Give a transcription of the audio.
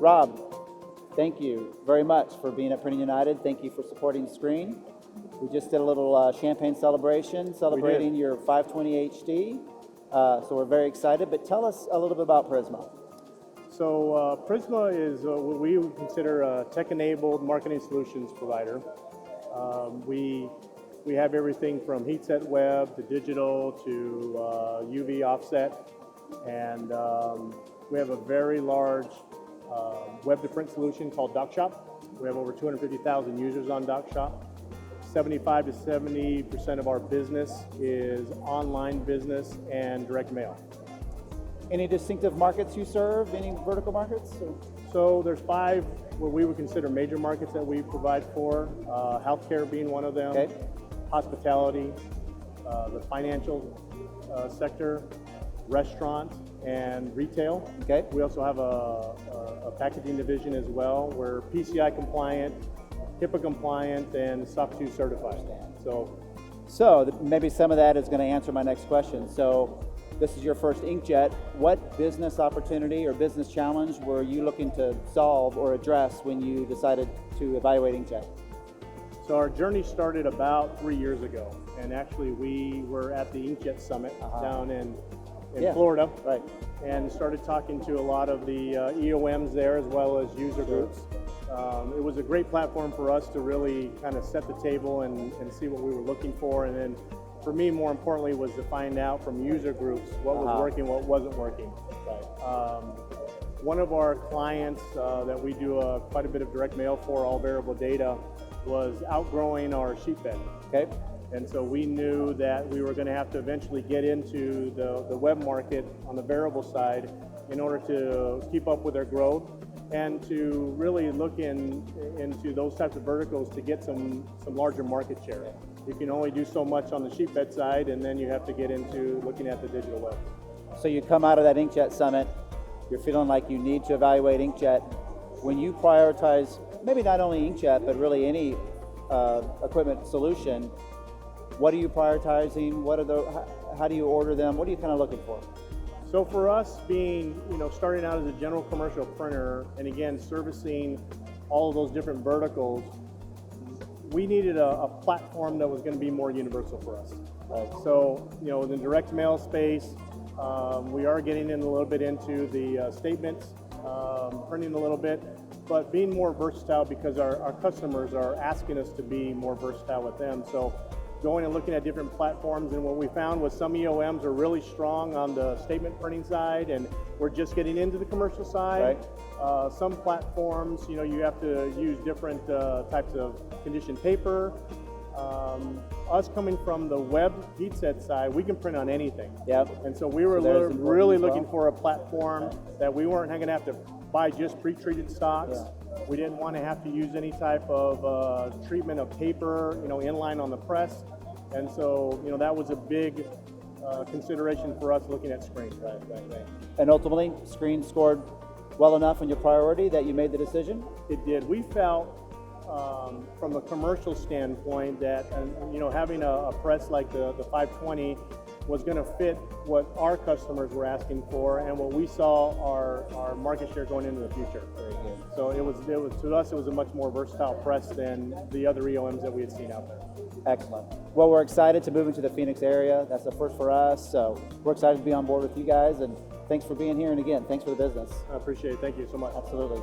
Rob, thank you very much for being at Printing United. Thank you for supporting the screen. We just did a little champagne celebration, celebrating your 520 HD. So we're very excited, but tell us a little bit about Prisma. So Prisma is what we would consider a tech-enabled marketing solutions provider. We have everything from heat set web to digital to UV offset, and we have a very large web-to-print solution called DocShop. We have over 250,000 users on DocShop. 75 to 70% of our business is online business and direct mail. Any distinctive markets you serve? Any vertical markets? So there's 5 what we would consider major markets that we provide for, healthcare being one of them, okay. Hospitality, the financial sector, restaurant, and retail. Okay. We also have a packaging division as well. We're PCI compliant, HIPAA compliant, and SOC 2 certified. So maybe some of that is going to answer my next question. So this is your first inkjet. What business opportunity or business challenge were you looking to solve or address when you decided to evaluate inkjet? So our journey started about 3 years ago, and actually we were at the Inkjet Summit down in Florida, right, and started talking to a lot of the EOMs there as well as user groups. It was a great platform for us to really kind of set the table and see what we were looking for, and then for me, more importantly, was to find out from user groups what was working, what wasn't working. Right. One of our clients that we do quite a bit of direct mail for, all variable data, was outgrowing our sheet bed. Okay. And so we knew that we were going to have to eventually get into the web market on the variable side in order to keep up with their growth and to really look into those types of verticals to get some larger market share. You can only do so much on the sheet bed side, and then you have to get into looking at the digital web. So you come out of that Inkjet Summit, you're feeling like you need to evaluate Inkjet. When you prioritize, maybe not only Inkjet, but really any equipment solution, what are you prioritizing? How do you order them? What are you kind of looking for? So for us, being starting out as a general commercial printer, and again servicing all of those different verticals, we needed a platform that was going to be more universal for us. So in the direct mail space, we are getting in a little bit into the statements, printing a little bit, but being more versatile because our customers are asking us to be more versatile with them. So going and looking at different platforms, and what we found was some EOMs are really strong on the statement printing side, and we're just getting into the commercial side. Right. Some platforms, you have to use different types of conditioned paper. Us coming from the web heat set side, we can print on anything. Yep. And so we were really looking for a platform that we weren't going to have to buy just pre-treated stocks. Yeah. We didn't want to have to use any type of treatment of paper, inline on the press. And so, that was a big consideration for us looking at screen. Right. And ultimately, screen scored well enough on your priority that you made the decision? It did. We felt from a commercial standpoint that having a press like the 520 was going to fit what our customers were asking for and what we saw our market share going into the future. Very good. So it was to us, it was a much more versatile press than the other EOMs that we had seen out there. Excellent. Well, we're excited to move into the Phoenix area. That's the first for us. So we're excited to be on board with you guys, and thanks for being here. And again, thanks for the business. I appreciate it. Thank you so much. Absolutely.